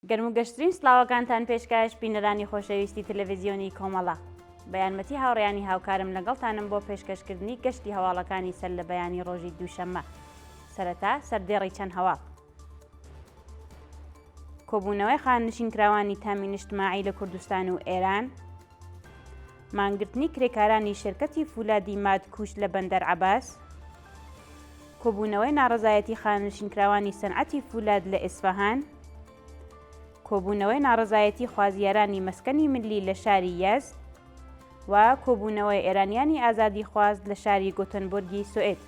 گەرم و گەشترین سڵاوەکانتان پێشکەش بینەرانی خۆشەویستی تەلەڤیزیۆنی کۆمەڵە. بەیانمەتی هاوڕێیانی هاوکارم لەگەڵتانم بۆ پێشکەشکردنی گەشتی هەواڵەکانی سەر لە بەیانی ڕۆژی دووشەممە. سەرەتا سەردێڕی چەند هەواڵ. کۆبوونەوەی خانشینکراوانی تامین نیشتماعی لە کوردستان و ئێران، مانگرتنی کرێکارانی شرکەتی فولادی مادکوش لە بەندەر عەباس، کۆبوونەوەی ناڕەزایەتی خانشینکراوانی سەنعەتی فولاد لە ئیسفەهان، کۆبوونەوەی ناڕەزایەتی خوازیارانی مەسکەنی ملی لە شاری یەزد و کۆبوونەوەی ئێرانیانی ئازادی خواست لە شاری گۆتەنبۆرگی سوئێد.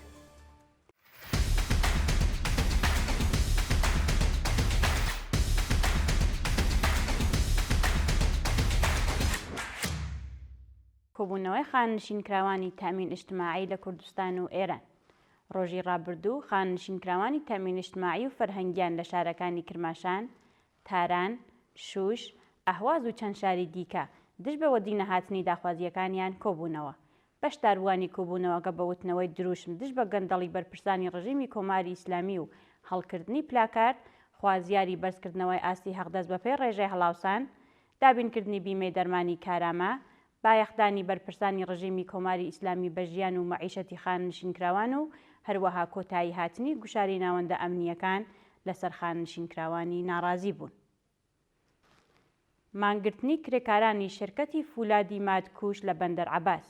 کۆبوونەوەی خانشینکراوانی تامین نیشتماعی لە کوردستان و ئێران. ڕۆژی ڕابردوو خانشینکراوانی تامین نیشتماعی و فەرهەنگیان لە شارەکانی کرماشان، تاران، شوش، ئەهواز و چەند شاری دیکە دژ بە وەدی نەهاتنی داخوازیەکانیان کۆبوونەوە. بەشداربووانی کۆبوونەوەکە بە وتنەوەی دروشم دژ بە گەندەڵی بەرپرسانی ڕژیمی کۆماری ئیسلامی و هەڵکردنی پلاکارد، خوازیاری بەرزکردنەوەی ئاستی حەقدەست بەپێی ڕێژەی هەڵاوسان، دابینکردنی بیمەی دەرمانی کارامە، بایەخدانی بەرپرسانی ڕژیمی کۆماری ئیسلامی بە ژیان و مەعیشەتی خانشینکراوان و هەروەها کۆتایی هاتنی گوشاری ناوەندە ئەمنیەکان لەسەر خانشینکراوانی ناڕازی بوون. مانگرتنی کرێکارانی شرکەتی فولادی مادکوش لە بەندەر عەباس.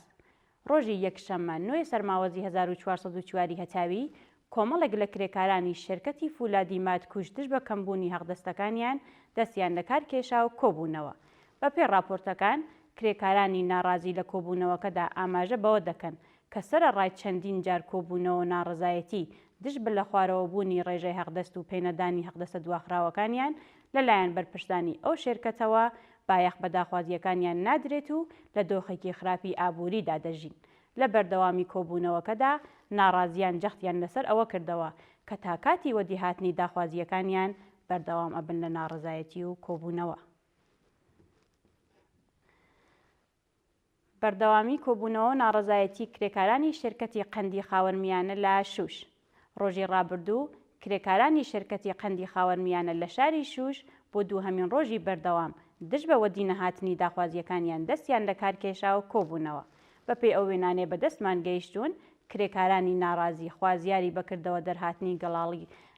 ڕۆژی یەکشەممە 9 سەرماوەزی 1404 هەتاوی کۆمەڵێک لە کرێکارانی شرکەتی فولادی مادکوش دژ بە کەمبوونی حەقدەستەکانیان دەستیان لە کار کێشا و کۆبوونەوە. بەپێی راپۆرتەکان کرێکارانی ناڕازی لە کۆبوونەوەکەدا ئاماژە بەوە دەکەن کە سەرەڕای چەندین جار کۆبوونەوە ناڕەزایەتی دژ بە لە خوارەوەبوونی ڕێژەی حەقدەست و پێنەدانی حەقدەستە دواخراوەکانیان لەلایەن بەرپرسانی ئەو شێرکەتەوە بایەخ بە داخوازیەکانیان نادرێت و لە دۆخێکی خراپی ئابووریدا دەژین. لە بەردەوامی کۆبوونەوەکەدا ناڕازیان جەختیان لەسەر ئەوە کردەوە کە تا کاتی وەدیهاتنی داخوازیەکانیان بەردەوام ئەبن لە ناڕەزایەتی و کۆبوونەوە. بەردەوامی کۆبوونەوە ناڕەزایەتی کرێکارانی شرکەتی قەندی خاوەنمیانە لە شوش. ڕۆژی ڕابردوو کرێکارانی شرکەتی قەندی خاوەنمیانە لە شاری شوش بۆ دووهەمین ڕۆژی بەردەوام دژ بە وەدی نەهاتنی داخوازیەکانیان دەستیان لە کار کێشا و کۆبوونەوە. بەپێی ئەو وێنانێ بەدەستمان گەیشتوون کرێکارانی ناڕازی خوازیاری بەکردەوە دەرهاتنی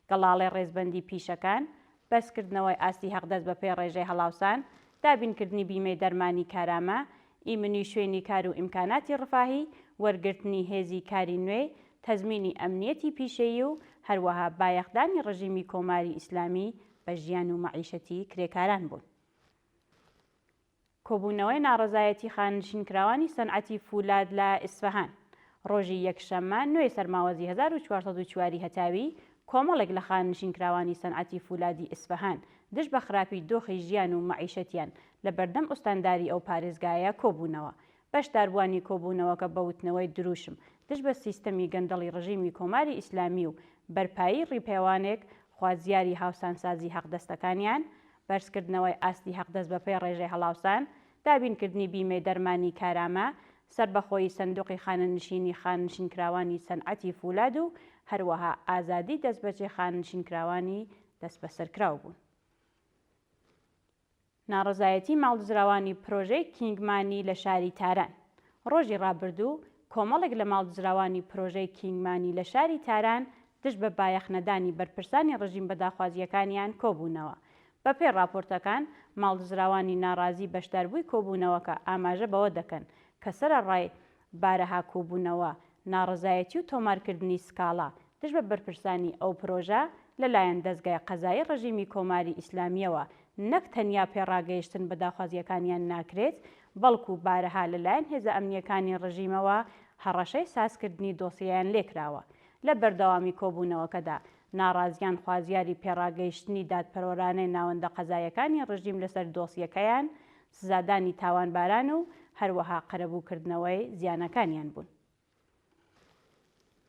گەڵاڵی ڕێزبەندی پیشەکان، بەرزکردنەوەی ئاستی حەقدەست بەپێی ڕێژەی هەڵاوسان، دابینکردنی بیمەی دەرمانی کارامە، ئیمنی شوێنی کار و ئیمکاناتی ڕفاهی، وەرگرتنی هێزی کاری نوێ، تەزمینی ئەمنیەتی پیشەیی و هەروەها بایەخدانی ڕژیمی کۆماری ئیسلامی بە ژیان و مەعیشەتی کرێکاران بوون. کۆبوونەوەی ناڕەزایەتی خانشینکراوانی سەنعەتی فولاد لە ئیسفەهان. ڕۆژی یەکشەممە 9 سەرماوەزی 1404 هەتاوی کۆمەڵێک لە خانشینکراوانی سەنعەتی فولادی ئیسفەهان دژ بە خراپی دۆخی ژیان و مەعیشەتیان لە بەردەم ئوستانداری ئەو پارێزگایە کۆبوونەوە. بەشداربووانی کۆبوونەوەکە بە وتنەوەی دروشم دژ بە سیستەمی گەندەڵی ڕژیمی کۆماری ئیسلامی و بەرپایی ڕیپێوانێک خوازیاری هاوسانسازی حەقدەستەکانیان، بەرزکردنەوەی ئاستی حەقدەست بەپێی ڕێژەی هەڵاوسان، دابینکردنی بیمەی دەرمانی کارامە، سەربەخۆیی سندوقی خانەنشینی خانشینکراوانی سەنعەتی فولاد و هەروەها ئازادی دەستبەجێ خانشینکراوانی دەست بەسەرکراو بوون. ناڕەزایەتی ماڵدزراوانی پرۆژەی کینگمانی لە شاری تاران. ڕۆژی ڕابردوو کۆمەڵێک لە ماڵدزراوانی پرۆژەی کینگمانی لە شاری تاران دژ بە بایەخنەدانی بەرپرسانی ڕژیم بەداخوازیەکانیان کۆبوونەوە. بەپێی راپۆرتەکان ماڵدزراوانی ناڕازی بەشداربووی کۆبوونەوەکە ئاماژە بەوە دەکەن کە سەرەڕای بارەها کۆبوونەوە ناڕەزایەتی و تۆمارکردنی سکاڵا دژ بە بەرپرسانی ئەو پرۆژە لەلایەن دەستگای قەزایی ڕژیمی کۆماری ئیسلامیەوە نەک تەنیا پێڕاگەیشتن بە داخوازیەکانیان ناکرێت، بەڵکو بارەها لەلایەن هێزە ئەمنیەکانی ڕژیمەوە هەڕەشەی سازکردنی دۆسیەیان لێکراوە. لە بەردەوامی کۆبوونەوەکەدا ناڕازیان خوازیاری پێڕاگەیشتنی دادپەروەرانەی ناوەندە قەزایەکانی ڕژیم لەسەر دۆسیەکەیان، سزادانی تاوانباران و هەروەها قەرەبووکردنەوەی زیانەکانیان بوون.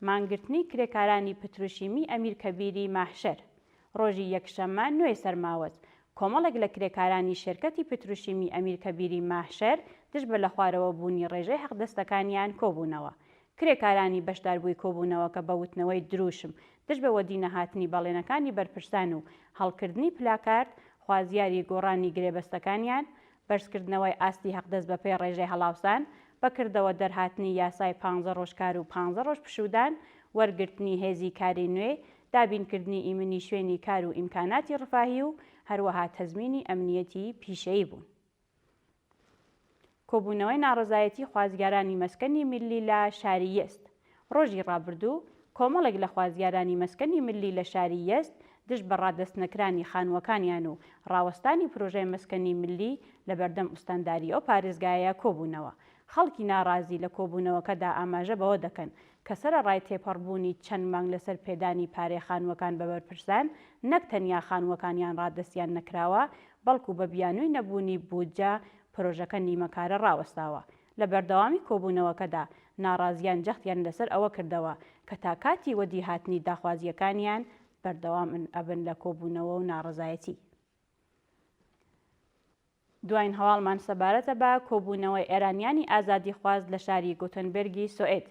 مانگرتنی کرێکارانی پتروشیمی ئەمیرکەبیری ماحشەر. ڕۆژی یەکشەممە 9 سەرماوەز کۆمەڵێک لە کرێکارانی شرکەتی پتروشیمی ئەمیرکەبیری ماحشەر دژ بە لە خوارەوە بوونی ڕێژەی حەقدەستەکانیان کۆبوونەوە. کرێکارانی بەشداربووی کۆبوونەوەکە بە وتنەوەی دروشم دژ بە وەدی نەهاتنی بەڵێنەکانی بەرپرسان و هەڵکردنی پلاکارد، خوازیاری گۆڕانی گرێبەستەکانیان، بەرزکردنەوەی ئاستی حەقدەست بە پێی ڕێژەی هەڵاوسان، بەکردەوە دەرهاتنی یاسای 15 ڕۆژکار و 15 ڕۆژ پشودان، وەرگرتنی هێزی کاری نوێ، دابینکردنی ئیمنی شوێنی کار و ئیمکاناتی ڕفاهی و هەروەها تەزمینی ئەمنیەتی پیشەیی بوون. کۆبوونەوەی ناڕەزایەتی خوازیارانی مەسکەنی ملی لە شاری یەست. ڕۆژی ڕابردوو کۆمەڵێک لە خوازیارانی مەسکەنی ملی لە شاری یەست دژ بە ڕادەستنەکرانی خانووەکانیان و ڕاوەستانی پرۆژەی مەسکەنی ملی لە بەردەم ئوستانداری ئەو پارێزگایە کۆبوونەوە. خەڵکی ناڕازی لە کۆبوونەوەکەدا ئاماژە بەوە دەکەن کە سەرەڕای تێپەڕبوونی چەند مانگ لەسەر پێدانی پارەی خانووەکان بە بەرپرسان نەک تەنیا خانووەکانیان ڕادەستیان نەکراوە، بەڵکو بە بیانووی نەبوونی بودجە پرۆژەکە نیمەکارە ڕاوەستاوە. لە بەردەوامی کۆبوونەوەکەدا ناڕازیان جەختیان لەسەر ئەوە کردەوە کە تا کاتی وەدی هاتنی داخوازیەکانیان بەردەوام ئەبن لە کۆبوونەوە و ناڕەزایەتی. دوایین هەواڵمان سەبارەتە بە کۆبوونەوەی ئێرانیانی ئازادی خواست لە شاری گۆتنبێرگی سوئێد.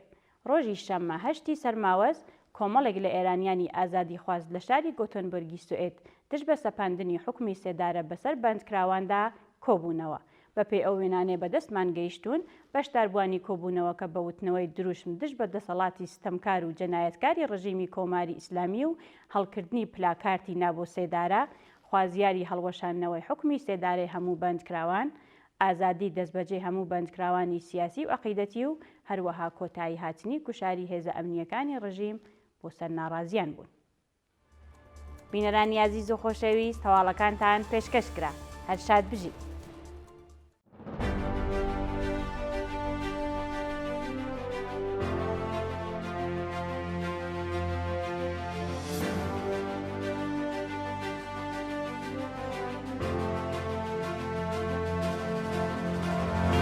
ڕۆژی شەممە 8 سەرماوەز کۆمەڵێک لە ئێرانیانی ئازادی خواست لە شاری گۆتنبێرگی سوئێد دژ بە سەپاندنی حکمی سێدارە بەسەر بەندکراواندا کۆبوونەوە. بەپێی ئەو وێنانێ بەدەستمان گەیشتوون بەشداربووانی کۆبوونەوەکە بە وتنەوەی دروشم دژ بە دەسەڵاتی ستەمکار و جەنایەتکاری ڕژیمی کۆماری ئیسلامی و هەڵکردنی پلاکارتی نابۆ سێدارە، خوازیاری هەڵوەشاندنەوەی حکمی سێدارەی هەموو بەندکراوان، ئازادی دەستبەجێ هەموو بەندکراوانی سیاسی و عەقیدەتی و هەروەها کۆتایی هاتنی کوشاری هێزە ئەمنیەکانی ڕژیم بۆ سەر ناڕازیان بوون. بینەرانی عەزیز و خۆشەویست، هەواڵەکانتان پێشکەش کرا. هەر شاد بژیت.